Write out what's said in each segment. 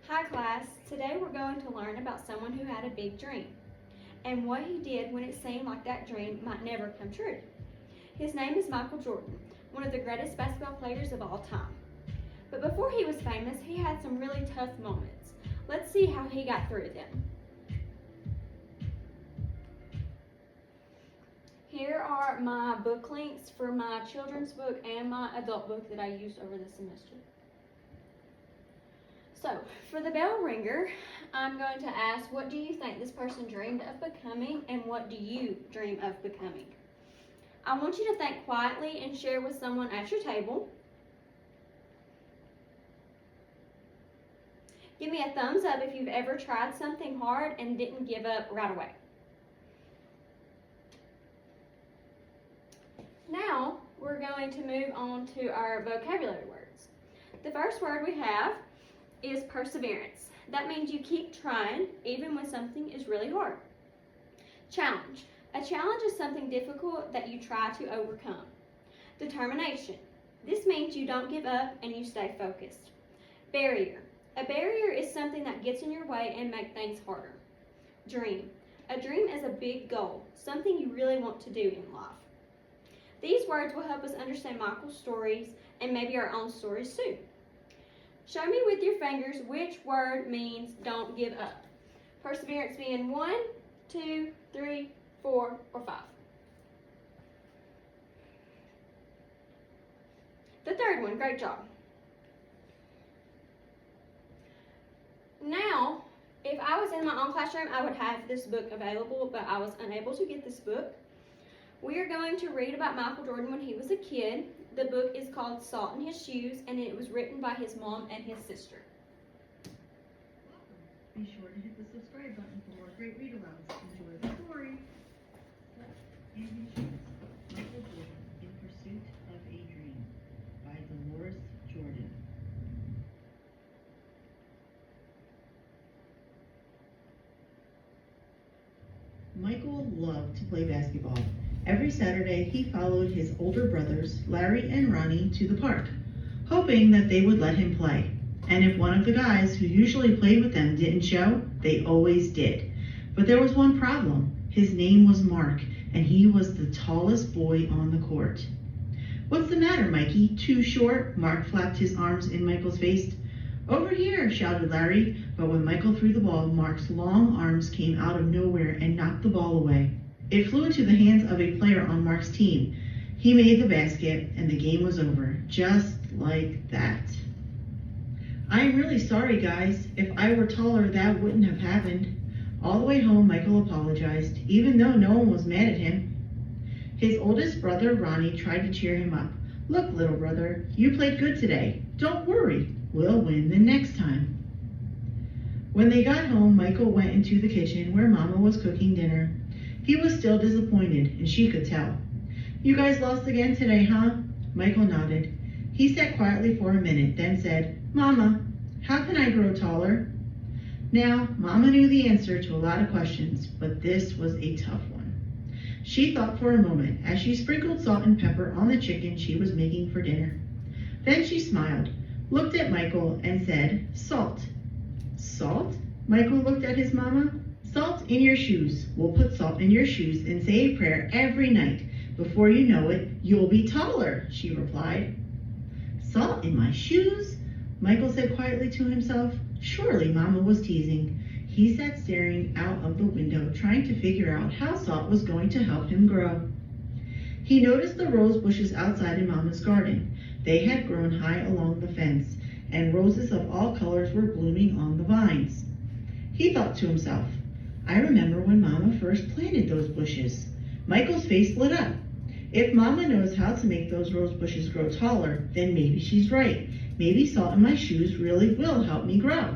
Hi class, today we're going to learn about someone who had a big dream and what he did when it seemed like that dream might never come true. His name is Michael Jordan, one of the greatest basketball players of all time. But before he was famous, he had some really tough moments. Let's see how he got through them. Here are my book links for my children's book and my adult book that I used over the semester. So, for the bell ringer, I'm going to ask, what do you think this person dreamed of becoming, and what do you dream of becoming? I want you to think quietly and share with someone at your table. Give me a thumbs up if you've ever tried something hard and didn't give up right away. Now, we're going to move on to our vocabulary words. The first word we have is perseverance. That means you keep trying even when something is really hard. Challenge. A challenge is something difficult that you try to overcome. Determination. This means you don't give up and you stay focused. Barrier. A barrier is something that gets in your way and makes things harder. Dream. A dream is a big goal, something you really want to do in life. These words will help us understand Michael's stories and maybe our own stories too. Show me with your fingers which word means don't give up. Perseverance being 1, 2, 3, 4, or 5. The third one, great job. Now, if I was in my own classroom, I would have this book available, but I was unable to get this book. We are going to read about Michael Jordan when he was a kid. The book is called Salt in His Shoes, and it was written by his mom and his sister. Be sure to hit the subscribe button for more great read-alouds. Enjoy the story. In His Shoes, Michael Jordan, In Pursuit of a Dream, by Dolores Jordan. Michael loved to play basketball. Every Saturday, he followed his older brothers, Larry and Ronnie, to the park, hoping that they would let him play. And if one of the guys who usually played with them didn't show, they always did. But there was one problem. His name was Mark, and he was the tallest boy on the court. "What's the matter, Mikey? Too short?" Mark flapped his arms in Michael's face. "Over here," shouted Larry, but when Michael threw the ball, Mark's long arms came out of nowhere and knocked the ball away. It flew into the hands of a player on Mark's team. He made the basket, and the game was over, just like that. "I'm really sorry, guys. If I were taller, that wouldn't have happened." All the way home, Michael apologized, even though no one was mad at him. His oldest brother, Ronnie, tried to cheer him up. "Look, little brother, you played good today. Don't worry, we'll win the next time." When they got home, Michael went into the kitchen where Mama was cooking dinner. He was still disappointed, and she could tell. "You guys lost again today, huh?" Michael nodded. He sat quietly for a minute, then said, "Mama, how can I grow taller?" Now, Mama knew the answer to a lot of questions, but this was a tough one. She thought for a moment as she sprinkled salt and pepper on the chicken she was making for dinner. Then she smiled, looked at Michael, and said, "Salt." "Salt?" Michael looked at his mama. "Salt in your shoes. We'll put salt in your shoes and say a prayer every night. Before you know it, you'll be taller," she replied. "Salt in my shoes?" Michael said quietly to himself. Surely Mama was teasing. He sat staring out of the window, trying to figure out how salt was going to help him grow. He noticed the rose bushes outside in Mama's garden. They had grown high along the fence, and roses of all colors were blooming on the vines. He thought to himself, "I remember when Mama first planted those bushes." Michael's face lit up. If Mama knows how to make those rose bushes grow taller, then maybe she's right. Maybe salt in my shoes really will help me grow.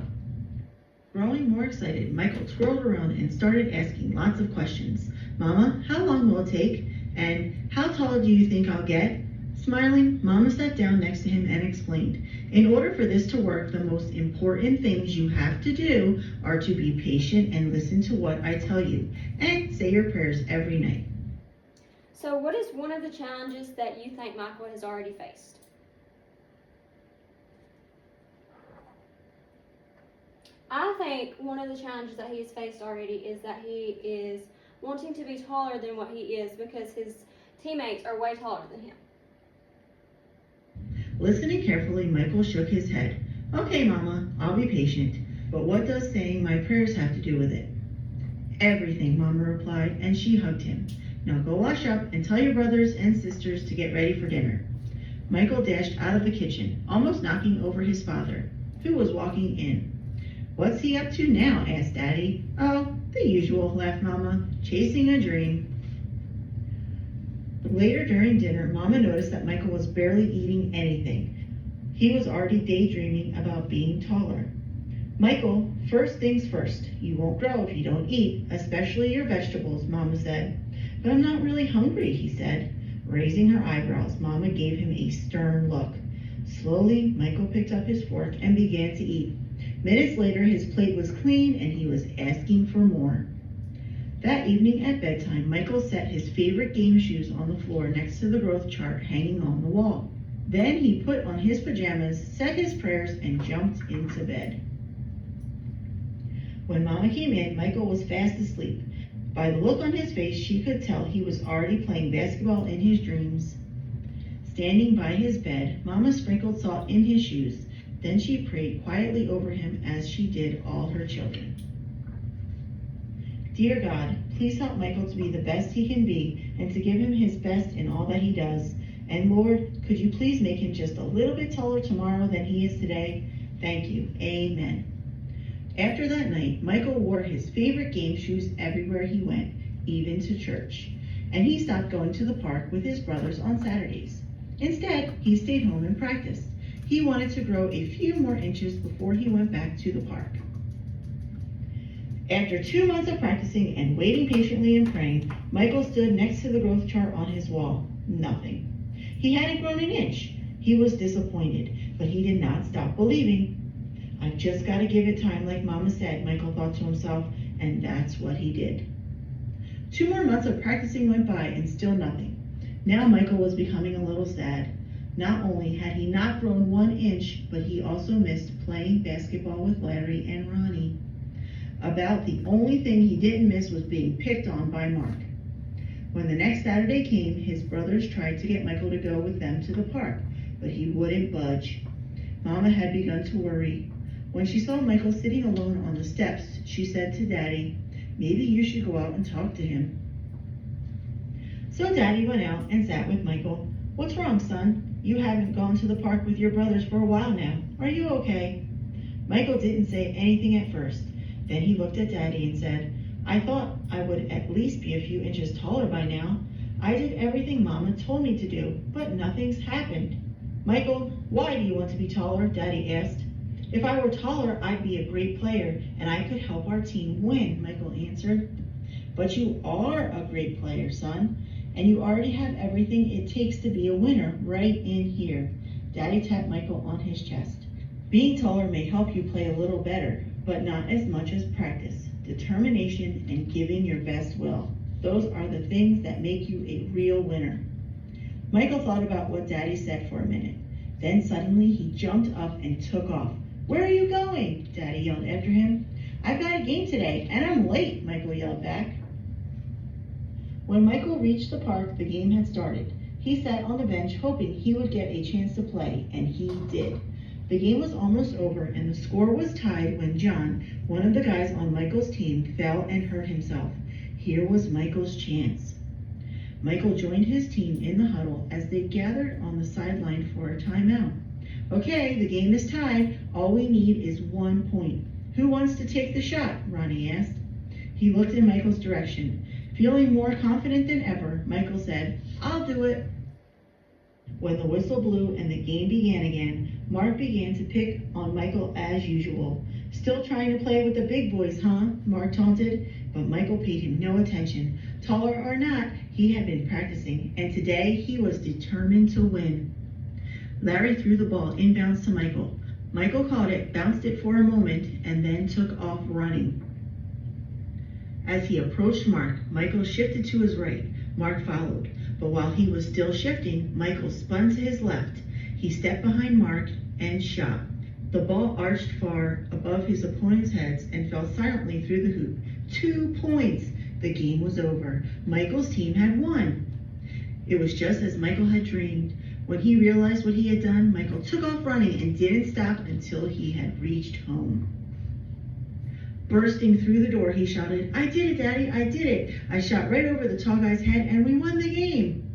Growing more excited, Michael twirled around and started asking lots of questions. "Mama, how long will it take? And how tall do you think I'll get?" Smiling, Mama sat down next to him and explained, "In order for this to work, the most important things you have to do are to be patient and listen to what I tell you, and say your prayers every night." So, what is one of the challenges that you think Michael has already faced? I think one of the challenges that he's faced already is that he is wanting to be taller than what he is because his teammates are way taller than him. Listening carefully, Michael shook his head. Okay, Mama, I'll be patient. But what does saying my prayers have to do with it? Everything, Mama replied, and she hugged him. Now go wash up and tell your brothers and sisters to get ready for dinner. Michael dashed out of the kitchen, almost knocking over his father, who was walking in. What's he up to now? Asked Daddy. Oh, the usual, laughed Mama, chasing a dream. Later during dinner, Mama noticed that Michael was barely eating anything. He was already daydreaming about being taller. Michael, first things first. You won't grow if you don't eat, especially your vegetables, Mama said. But I'm not really hungry, he said. Raising her eyebrows, Mama gave him a stern look. Slowly, Michael picked up his fork and began to eat. Minutes later, his plate was clean and he was asking for more. That evening at bedtime, Michael set his favorite game shoes on the floor next to the growth chart hanging on the wall. Then he put on his pajamas, said his prayers, and jumped into bed. When Mama came in, Michael was fast asleep. By the look on his face, she could tell he was already playing basketball in his dreams. Standing by his bed, Mama sprinkled salt in his shoes. Then she prayed quietly over him as she did all her children. Dear God, please help Michael to be the best he can be and to give him his best in all that he does. And Lord, could you please make him just a little bit taller tomorrow than he is today? Thank you. Amen. After that night, Michael wore his favorite game shoes everywhere he went, even to church. And he stopped going to the park with his brothers on Saturdays. Instead, he stayed home and practiced. He wanted to grow a few more inches before he went back to the park. After 2 months of practicing and waiting patiently and praying, Michael stood next to the growth chart on his wall. Nothing. He hadn't grown an inch. He was disappointed, but he did not stop believing. I've just got to give it time, like Mama said, Michael thought to himself, and that's what he did. 2 more months of practicing went by and still nothing. Now Michael was becoming a little sad. Not only had he not grown 1 inch, but he also missed playing basketball with Larry and Ronnie. About the only thing he didn't miss was being picked on by Mark. When the next Saturday came, his brothers tried to get Michael to go with them to the park, but he wouldn't budge. Mama had begun to worry. When she saw Michael sitting alone on the steps, she said to Daddy, maybe you should go out and talk to him. So Daddy went out and sat with Michael. What's wrong, son? You haven't gone to the park with your brothers for a while now. Are you okay? Michael didn't say anything at first. Then he looked at Daddy and said, I thought I would at least be a few inches taller by now. I did everything Mama told me to do, but nothing's happened. Michael, why do you want to be taller? Daddy asked. If I were taller, I'd be a great player, and I could help our team win, Michael answered. But you are a great player, son, and you already have everything it takes to be a winner right in here. Daddy tapped Michael on his chest. Being taller may help you play a little better, but not as much as practice, determination, and giving your best will. Those are the things that make you a real winner. Michael thought about what Daddy said for a minute. Then suddenly he jumped up and took off. Where are you going? Daddy yelled after him. I've got a game today, and I'm late, Michael yelled back. When Michael reached the park, the game had started. He sat on the bench hoping he would get a chance to play, and he did. The game was almost over, and the score was tied when John, one of the guys on Michael's team, fell and hurt himself. Here was Michael's chance. Michael joined his team in the huddle as they gathered on the sideline for a timeout. Okay, the game is tied. All we need is 1 point. Who wants to take the shot? Ronnie asked. He looked in Michael's direction. Feeling more confident than ever, Michael said, I'll do it. When the whistle blew and the game began again, Mark began to pick on Michael as usual. Still trying to play with the big boys, huh? Mark taunted, but Michael paid him no attention. Taller or not, he had been practicing, and today he was determined to win. Larry threw the ball inbounds to Michael. Michael caught it, bounced it for a moment, and then took off running. As he approached Mark, Michael shifted to his right. Mark followed, but while he was still shifting, Michael spun to his left. He stepped behind Mark and shot. The ball arched far above his opponent's heads and fell silently through the hoop. 2 points! The game was over. Michael's team had won. It was just as Michael had dreamed. When he realized what he had done, Michael took off running and didn't stop until he had reached home. Bursting through the door, he shouted, "I did it, Daddy, I did it! I shot right over the tall guy's head and we won the game!"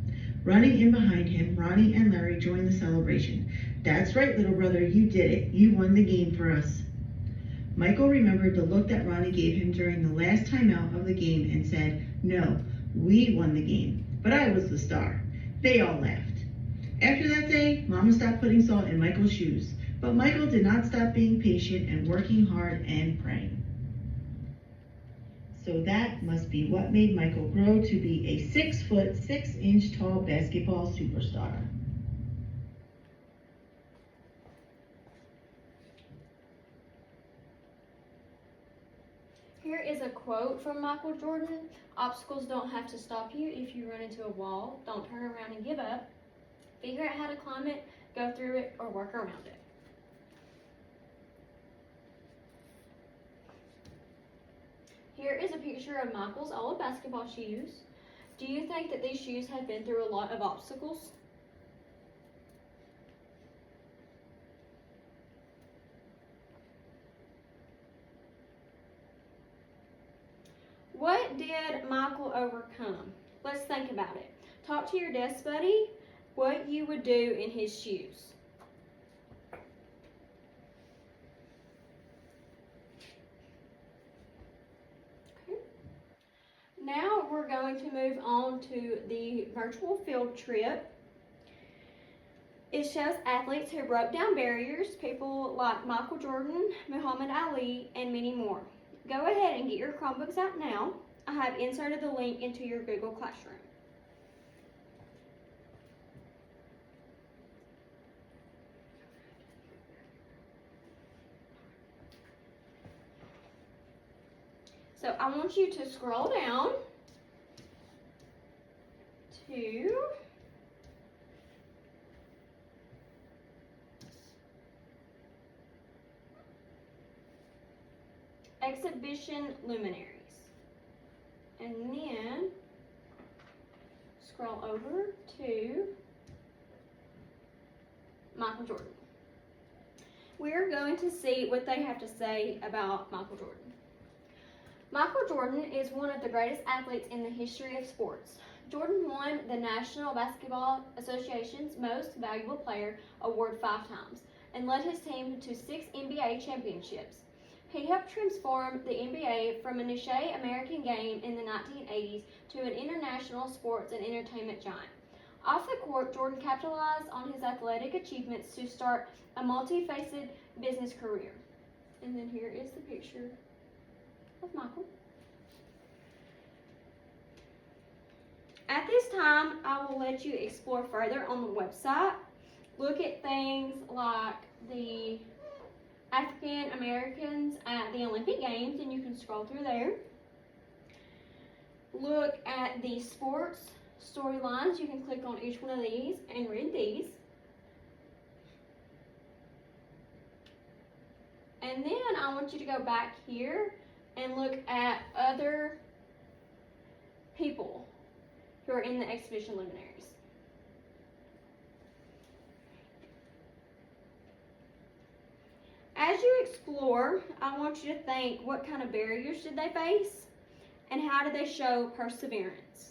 Running in behind him, Ronnie and Larry joined the celebration. "That's right, little brother, you did it. You won the game for us." Michael remembered the look that Ronnie gave him during the last time out of the game and said, "No, we won the game, but I was the star." They all laughed. After that day, Mama stopped putting salt in Michael's shoes, but Michael did not stop being patient and working hard and praying. So that must be what made Michael grow to be a 6-foot, 6-inch tall basketball superstar. Here is a quote from Michael Jordan. "Obstacles don't have to stop you. If you run into a wall, don't turn around and give up. Figure out how to climb it, go through it, or work around it." Here is a picture of Michael's old basketball shoes. Do you think that these shoes have been through a lot of obstacles? What did Michael overcome? Let's think about it. Talk to your desk buddy what you would do in his shoes. Okay. Now we're going to move on to the virtual field trip. It shows athletes who broke down barriers, people like Michael Jordan, Muhammad Ali, and many more. Go ahead and get your Chromebooks out now. I have inserted the link into your Google Classroom. So I want you to scroll down to Exhibition Luminaries. And then scroll over to Michael Jordan. We're going to see what they have to say about Michael Jordan. Michael Jordan is one of the greatest athletes in the history of sports. Jordan won the National Basketball Association's Most Valuable Player award 5 times and led his team to 6 NBA championships. He helped transform the NBA from a niche American game in the 1980s to an international sports and entertainment giant. Off the court, Jordan capitalized on his athletic achievements to start a multifaceted business career. And then here is the picture of Michael. At this time, I will let you explore further on the website. Look at things like the African Americans at the Olympic Games, and you can scroll through there. Look at the sports storylines. You can click on each one of these and read these. And then I want you to go back here and look at other people who are in the exhibition luminaries. As you explore, I want you to think, what kind of barriers did they face and how did they show perseverance?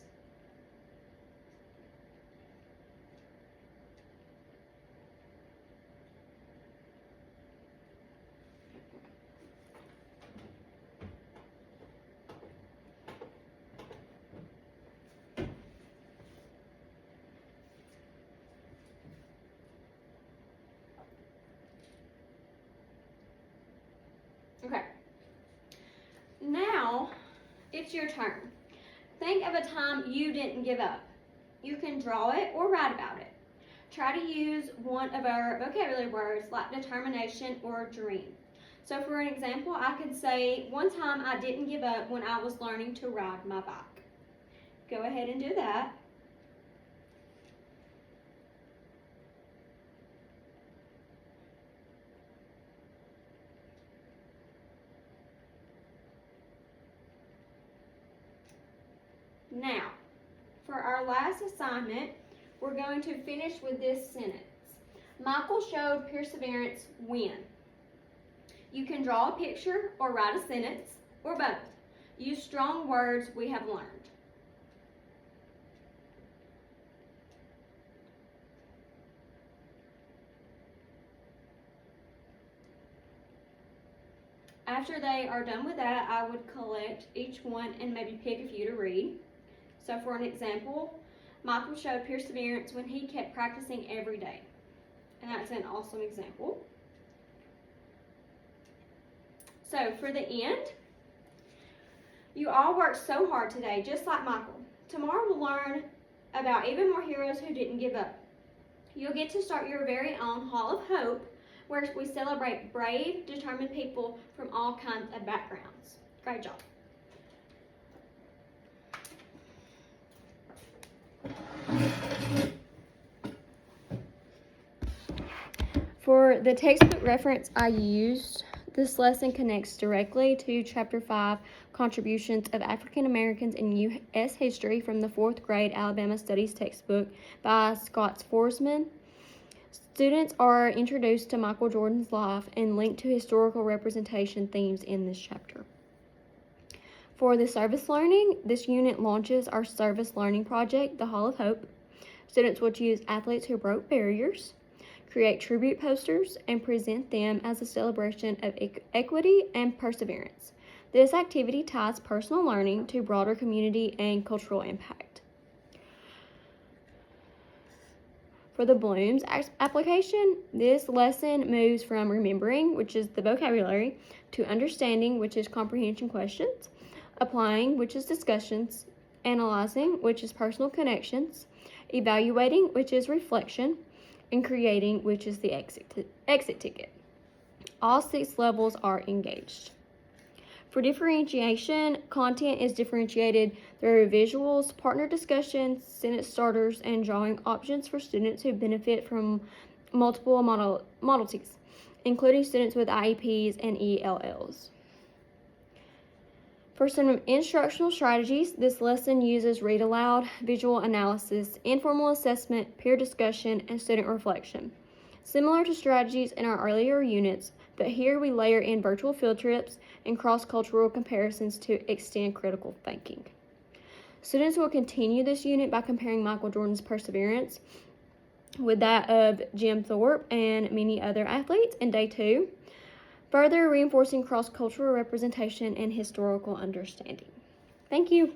Okay. Now, it's your turn. Think of a time you didn't give up. You can draw it or write about it. Try to use one of our vocabulary words like determination or dream. So for an example, I could say, one time I didn't give up when I was learning to ride my bike. Go ahead and do that. Now, for our last assignment, we're going to finish with this sentence. Michael showed perseverance when. You can draw a picture or write a sentence, or both. Use strong words we have learned. After they are done with that, I would collect each one and maybe pick a few to read. So for an example, Michael showed perseverance when he kept practicing every day. And that's an awesome example. So for the end, you all worked so hard today, just like Michael. Tomorrow we'll learn about even more heroes who didn't give up. You'll get to start your very own Hall of Hope, where we celebrate brave, determined people from all kinds of backgrounds. Great job. For the textbook reference I used, this lesson connects directly to Chapter 5, Contributions of African Americans in U.S. History from the 4th grade Alabama Studies textbook by Scott Forsman. Students are introduced to Michael Jordan's life and linked to historical representation themes in this chapter. For the service learning, this unit launches our service learning project, the Hall of Hope. Students will choose athletes who broke barriers, create tribute posters, and present them as a celebration of equity and perseverance. This activity ties personal learning to broader community and cultural impact. For the Bloom's application, this lesson moves from remembering, which is the vocabulary, to understanding, which is comprehension questions, applying, which is discussions, analyzing, which is personal connections, evaluating, which is reflection, and creating, which is the exit ticket. All 6 levels are engaged. For differentiation, content is differentiated through visuals, partner discussions, sentence starters, and drawing options for students who benefit from multiple modalities, including students with IEPs and ELLs. For some instructional strategies, this lesson uses read aloud, visual analysis, informal assessment, peer discussion, and student reflection. Similar to strategies in our earlier units, but here we layer in virtual field trips and cross-cultural comparisons to extend critical thinking. Students will continue this unit by comparing Michael Jordan's perseverance with that of Jim Thorpe and many other athletes in day 2, further reinforcing cross-cultural representation and historical understanding. Thank you.